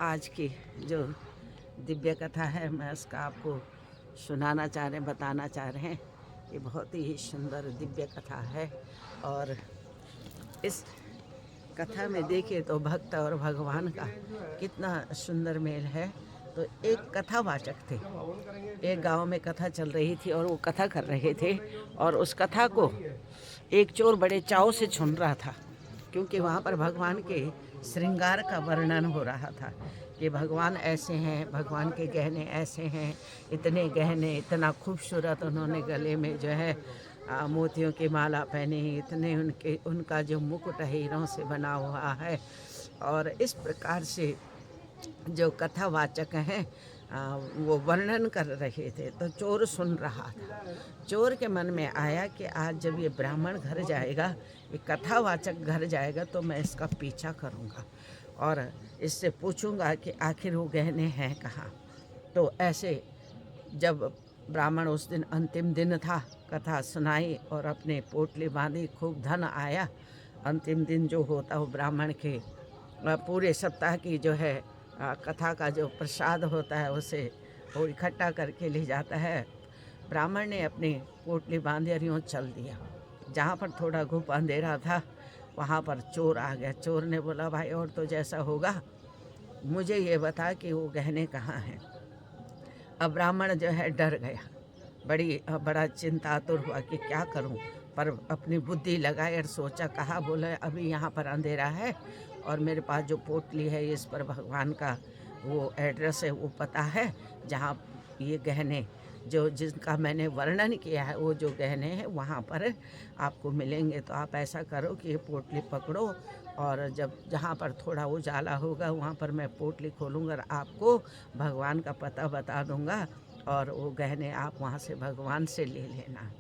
आज की जो दिव्य कथा है मैं उसका आपको सुनाना चाह रहे हैं, बताना चाह रहे हैं। ये बहुत ही सुंदर दिव्य कथा है और इस कथा में देखिए तो भक्त और भगवान का कितना सुंदर मेल है। तो एक कथावाचक थे, एक गांव में कथा चल रही थी और वो कथा कर रहे थे और उस कथा को एक चोर बड़े चाव से सुन रहा था, क्योंकि वहाँ पर भगवान के श्रृंगार का वर्णन हो रहा था कि भगवान ऐसे हैं, भगवान के गहने ऐसे हैं, इतने गहने, इतना खूबसूरत उन्होंने गले में जो है मोतियों की माला पहनी, इतने उनका जो मुकुट हीरों से बना हुआ है। और इस प्रकार से जो कथावाचक हैं वो वर्णन कर रहे थे। तो चोर सुन रहा था। चोर के मन में आया कि आज जब ये ब्राह्मण घर जाएगा, ये कथावाचक घर जाएगा, तो मैं इसका पीछा करूँगा और इससे पूछूंगा कि आखिर वो गहने हैं कहाँ। तो ऐसे जब ब्राह्मण, उस दिन अंतिम दिन था, कथा सुनाई और अपने पोटली बांधी, खूब धन आया। अंतिम दिन जो होता वो ब्राह्मण के पूरे सप्ताह की जो है कथा का जो प्रसाद होता है उसे वो इकट्ठा करके ले जाता है। ब्राह्मण ने अपनी पोटली बांधी और यूँ चल दिया। जहाँ पर थोड़ा घुप अंधेरा था वहाँ पर चोर आ गया। चोर ने बोला, भाई और तो जैसा होगा मुझे ये बता कि वो गहने कहाँ हैं। अब ब्राह्मण जो है डर गया, बड़ा चिंतातुर हुआ कि क्या करूं। पर अपनी बुद्धि लगाए और सोचा, कहा, बोले अभी यहाँ पर अंधेरा है और मेरे पास जो पोटली है इस पर भगवान का वो एड्रेस है, वो पता है जहाँ ये गहने जो जिनका मैंने वर्णन किया है, वो जो गहने हैं वहाँ पर आपको मिलेंगे। तो आप ऐसा करो कि ये पोटली पकड़ो और जब जहाँ पर थोड़ा उजाला होगा वहाँ पर मैं पोटली खोलूँगा और आपको भगवान का पता बता दूँगा और वो गहने आप वहाँ से भगवान से ले लेना।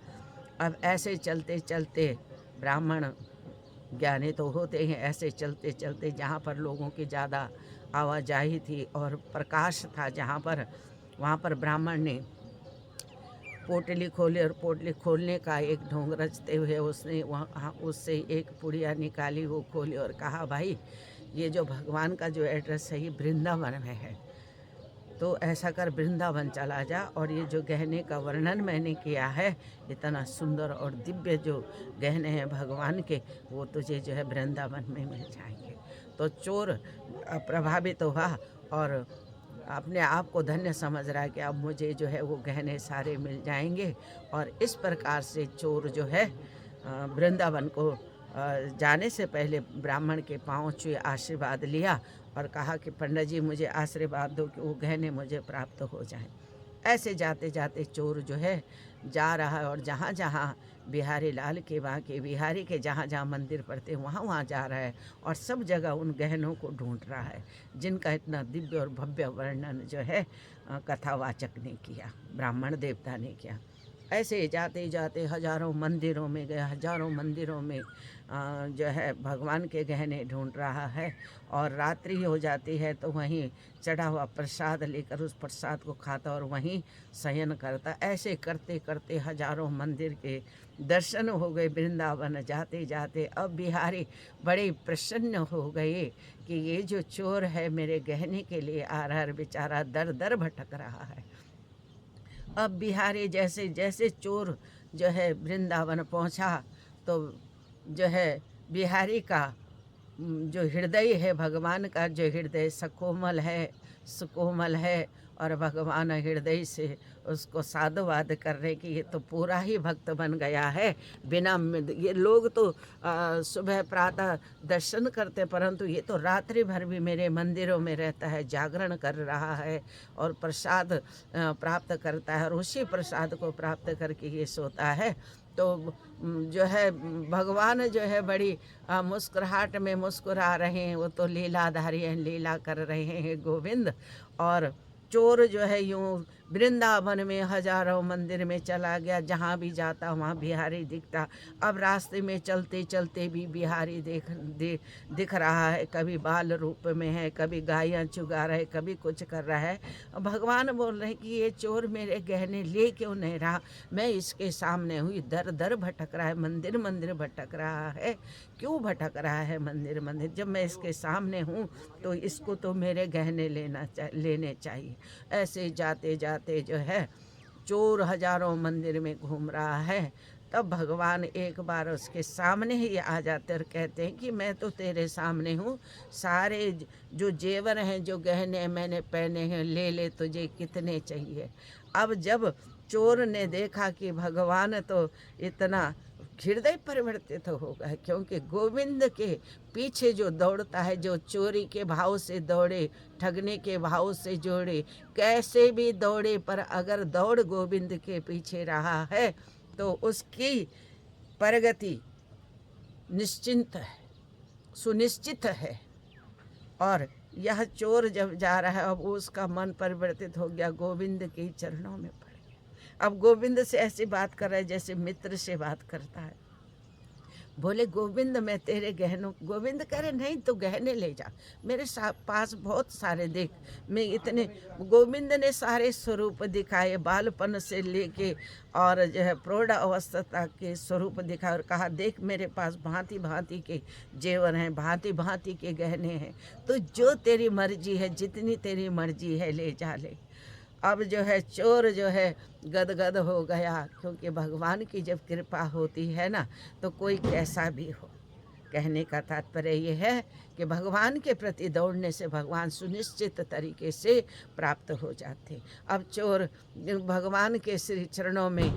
अब ऐसे चलते चलते ब्राह्मण ज्ञानी तो होते हैं, ऐसे चलते चलते जहाँ पर लोगों की ज़्यादा आवाजाही थी और प्रकाश था जहाँ पर, वहाँ पर ब्राह्मण ने पोटली खोली और पोटली खोलने का एक ढोंग रचते हुए उसने वहाँ उससे एक पुड़िया निकाली, वो खोली और कहा, भाई ये जो भगवान का जो एड्रेस है ये वृंदावन में है, तो ऐसा कर वृंदावन चला जा और ये जो गहने का वर्णन मैंने किया है, इतना सुंदर और दिव्य जो गहने हैं भगवान के, वो तुझे जो है वृंदावन में मिल जाएंगे। तो चोर प्रभावित हुआ और अपने आप को धन्य समझ रहा है कि अब मुझे जो है वो गहने सारे मिल जाएंगे। और इस प्रकार से चोर जो है वृंदावन को जाने से पहले ब्राह्मण के पाँव छुए आशीर्वाद लिया और कहा कि पंडित जी मुझे आशीर्वाद दो कि वो गहने मुझे प्राप्त हो जाएं। ऐसे जाते जाते चोर जो है जा रहा है और जहाँ जहाँ बिहारी लाल के, वहाँ के बिहारी के जहाँ जहाँ मंदिर पड़ते वहाँ वहाँ जा रहा है और सब जगह उन गहनों को ढूंढ रहा है जिनका इतना दिव्य और भव्य वर्णन जो है कथावाचक ने किया, ब्राह्मण देवता ने किया। ऐसे जाते जाते हजारों मंदिरों में गए, हजारों मंदिरों में जो है भगवान के गहने ढूंढ रहा है और रात्रि हो जाती है तो वहीं चढ़ा हुआ प्रसाद लेकर उस प्रसाद को खाता और वहीं शयन करता। ऐसे करते करते हजारों मंदिर के दर्शन हो गए। वृंदावन जाते जाते अब बिहारी बड़े प्रसन्न हो गए कि ये जो चोर है मेरे गहने के लिए आ रहा है, बेचारा दर दर भटक रहा है। अब बिहारी जैसे जैसे चोर जो है वृंदावन पहुंचा तो जो है बिहारी का जो हृदय है, भगवान का जो हृदय सकोमल है, सुकोमल है और भगवान हृदय से उसको साधुवाद कर रहे कि ये तो पूरा ही भक्त बन गया है। बिना ये लोग तो सुबह प्रातः दर्शन करते, परंतु ये तो रात्रि भर भी मेरे मंदिरों में रहता है, जागरण कर रहा है और प्रसाद प्राप्त करता है और उसी प्रसाद को प्राप्त करके ये सोता है। तो जो है भगवान जो है बड़ी मुस्कुराहट में मुस्कुरा रहे हैं, वो तो लीलाधारी हैं, लीला कर रहे हैं गोविंद। और चोर जो है यूँ वृंदावन में हजारों मंदिर में चला गया, जहाँ भी जाता वहाँ बिहारी दिखता। अब रास्ते में चलते चलते भी बिहारी दिख रहा है, कभी बाल रूप में है, कभी गायें चुगा रहे, कभी कुछ कर रहा है। भगवान बोल रहे हैं कि ये चोर मेरे गहने ले क्यों नहीं रहा, मैं इसके सामने हुई, दर दर भटक रहा है, मंदिर मंदिर भटक रहा है, क्यों भटक रहा है मंदिर मंदिर, जब मैं इसके सामने हूँ तो इसको तो मेरे गहने लेने चाहिए। ऐसे जाते जाते जो है चोर हजारों मंदिर में घूम रहा है। तब भगवान एक बार उसके सामने ही आ जाते और कहते हैं कि मैं तो तेरे सामने हूँ, सारे जो जेवर हैं, जो गहने मैंने पहने हैं, ले ले, तुझे कितने चाहिए। अब जब चोर ने देखा कि भगवान तो इतना हृदय परिवर्तित हो गए, क्योंकि गोविंद के पीछे जो दौड़ता है, जो चोरी के भाव से दौड़े, ठगने के भाव से जोड़े, कैसे भी दौड़े, पर अगर दौड़ गोविंद के पीछे रहा है तो उसकी प्रगति निश्चिंत है, सुनिश्चित है। और यह चोर जब जा रहा है, अब उसका मन परिवर्तित हो गया, गोविंद के चरणों में पड़ गया। अब गोविंद से ऐसी बात कर रहा है जैसे मित्र से बात करता है। बोले गोविंद मैं तेरे गहनों, गोविंद कह रहे नहीं तो गहने ले जा, मेरे पास बहुत सारे, देख मैं इतने। गोविंद ने सारे स्वरूप दिखाए, बालपन से लेके और जो है प्रौढ़ अवस्था के स्वरूप दिखाए, और कहा देख मेरे पास भांति भांति के जेवर हैं, भांति भांति के गहने हैं, तो जो तेरी मर्जी है, जितनी तेरी मर्जी है ले जा ले। अब जो है चोर जो है गदगद हो गया, क्योंकि भगवान की जब कृपा होती है ना तो कोई कैसा भी हो। कहने का तात्पर्य ये है कि भगवान के प्रति दौड़ने से भगवान सुनिश्चित तरीके से प्राप्त हो जाते। अब चोर भगवान के श्री चरणों में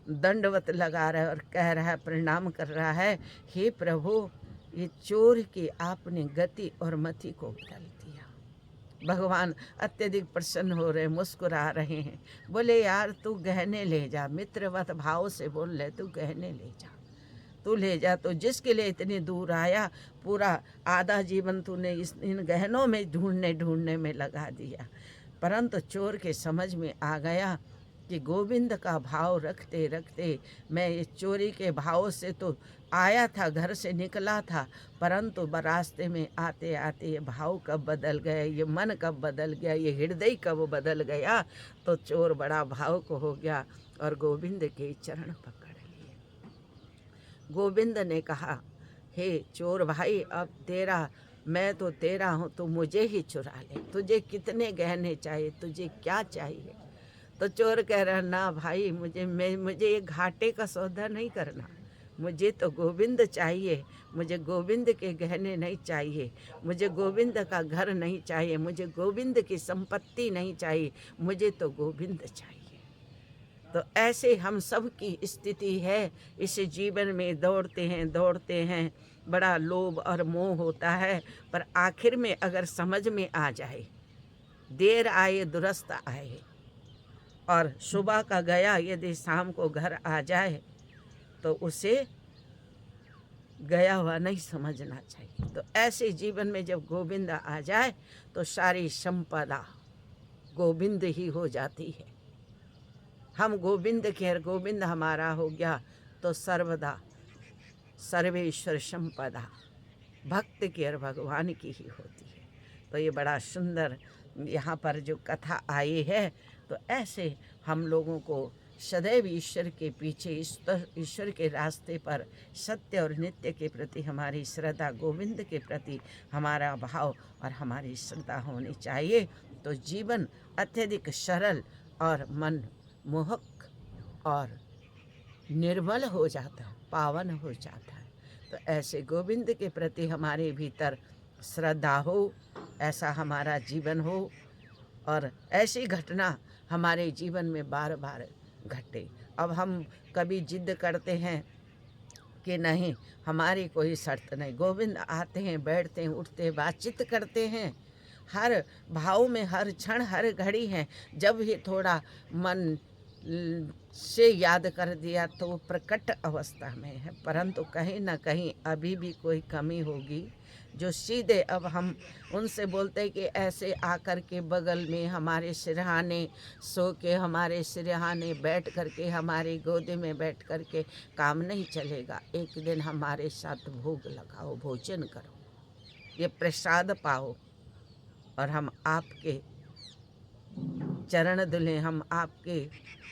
दंडवत लगा रहा है और कह रहा है, प्रणाम कर रहा है, हे प्रभु ये चोर की आपने गति और मति को बदल दिया। भगवान अत्यधिक प्रसन्न हो रहे, मुस्कुरा रहे हैं। बोले यार तू गहने ले जा, मित्रवत भाव से बोल रहे, तू गहने ले जा, तू ले जा। तो जिसके लिए इतनी दूर आया, पूरा आधा जीवन तूने इन गहनों में ढूंढने में लगा दिया। परंतु चोर के समझ में आ गया कि गोविंद का भाव रखते रखते मैं इस चोरी के भाव से तो आया था, घर से निकला था, परंतु रास्ते में आते आते ये भाव कब बदल गया, ये मन कब बदल गया, ये हृदय कब बदल गया। तो चोर बड़ा भावुक हो गया और गोविंद के चरण पकड़ लिए। गोविंद ने कहा, हे चोर भाई, अब तेरा, मैं तो तेरा हूँ, तो मुझे ही चुरा ले, तुझे कितने गहने चाहिए, तुझे क्या चाहिए। तो चोर कह रहा, ना भाई, मुझे ये घाटे का सौदा नहीं करना, मुझे तो गोविंद चाहिए, मुझे गोविंद के गहने नहीं चाहिए, मुझे गोविंद का घर नहीं चाहिए, मुझे गोविंद की संपत्ति नहीं चाहिए, मुझे तो गोविंद चाहिए। तो ऐसे हम सब की स्थिति है, इस जीवन में दौड़ते हैं, बड़ा लोभ और मोह होता है, पर आखिर में अगर समझ में आ जाए, देर आए दुरुस्त आए, और सुबह का गया यदि शाम को घर आ जाए तो उसे गया हुआ नहीं समझना चाहिए। तो ऐसे जीवन में जब गोविंद आ जाए तो सारी संपदा गोविंद ही हो जाती है। हम गोविंद के, गोविंद हमारा हो गया तो सर्वदा सर्वेश्वर संपदा भक्त की और भगवान की ही होती है। तो ये बड़ा सुंदर यहाँ पर जो कथा आई है, तो ऐसे हम लोगों को सदैव ईश्वर के पीछे, ईश्वर के रास्ते पर, सत्य और नित्य के प्रति हमारी श्रद्धा, गोविंद के प्रति हमारा भाव और हमारी श्रद्धा होनी चाहिए। तो जीवन अत्यधिक सरल और मन मोहक और निर्मल हो जाता है, पावन हो जाता है। तो ऐसे गोविंद के प्रति हमारे भीतर श्रद्धा हो, ऐसा हमारा जीवन हो, और ऐसी घटना हमारे जीवन में बार बार घटे। अब हम कभी जिद करते हैं कि नहीं, हमारी कोई शर्त नहीं, गोविंद आते हैं, बैठते हैं, उठते हैं, बातचीत करते हैं, हर भाव में, हर क्षण, हर घड़ी है। जब भी थोड़ा मन से याद कर दिया तो वो प्रकट अवस्था में है, परंतु कहीं ना कहीं अभी भी कोई कमी होगी जो सीधे अब हम उनसे बोलते हैं कि ऐसे आकर के बगल में हमारे सिरहाने सो के, हमारे सिरहाने बैठ करके, हमारी गोद में बैठ करके काम नहीं चलेगा। एक दिन हमारे साथ भोग लगाओ, भोजन करो, ये प्रसाद पाओ और हम आपके चरण धुलें, हम आपके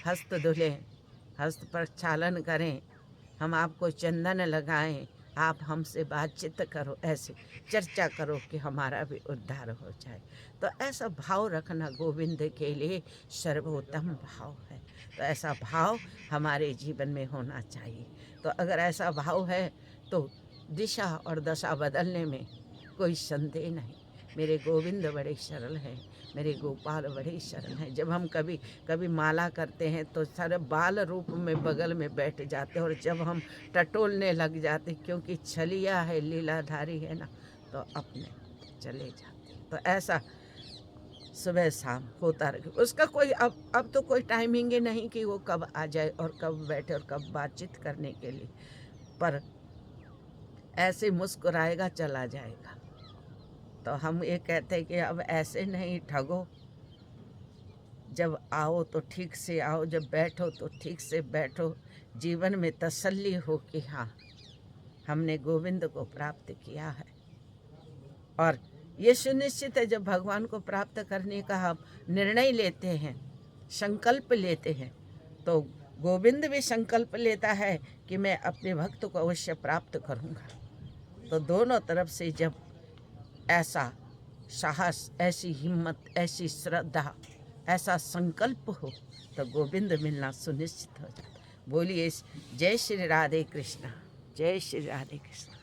हस्त धुलें, हस्त प्रक्षालन करें, हम आपको चंदन लगाएं, आप हमसे बातचीत करो, ऐसे चर्चा करो कि हमारा भी उद्धार हो जाए। तो ऐसा भाव रखना गोविंद के लिए सर्वोत्तम भाव है। तो ऐसा भाव हमारे जीवन में होना चाहिए। तो अगर ऐसा भाव है तो दिशा और दशा बदलने में कोई संदेह नहीं। मेरे गोविंद बड़े सरल हैं, मेरे गोपाल बड़े सरल हैं। जब हम कभी कभी माला करते हैं तो सारे बाल रूप में बगल में बैठ जाते हैं, और जब हम टटोलने लग जाते क्योंकि छलिया है, लीलाधारी है ना, तो अपने चले जाते। तो ऐसा सुबह शाम होता रहे। उसका कोई अब तो कोई टाइमिंग ही नहीं कि वो कब आ जाए और कब बैठे और कब बातचीत करने के लिए, पर ऐसे मुस्कुराएगा चला जाएगा। तो हम ये कहते हैं कि अब ऐसे नहीं ठगो, जब आओ तो ठीक से आओ, जब बैठो तो ठीक से बैठो, जीवन में तसल्ली हो कि हाँ हमने गोविंद को प्राप्त किया है। और ये सुनिश्चित है जब भगवान को प्राप्त करने का हम निर्णय लेते हैं, संकल्प लेते हैं, तो गोविंद भी संकल्प लेता है कि मैं अपने भक्त को अवश्य प्राप्त करूँगा। तो दोनों तरफ से जब ऐसा साहस, ऐसी हिम्मत, ऐसी श्रद्धा, ऐसा संकल्प हो तो गोविंद मिलना सुनिश्चित हो जाता। बोलिए जय श्री राधे कृष्णा, जय श्री राधे कृष्णा।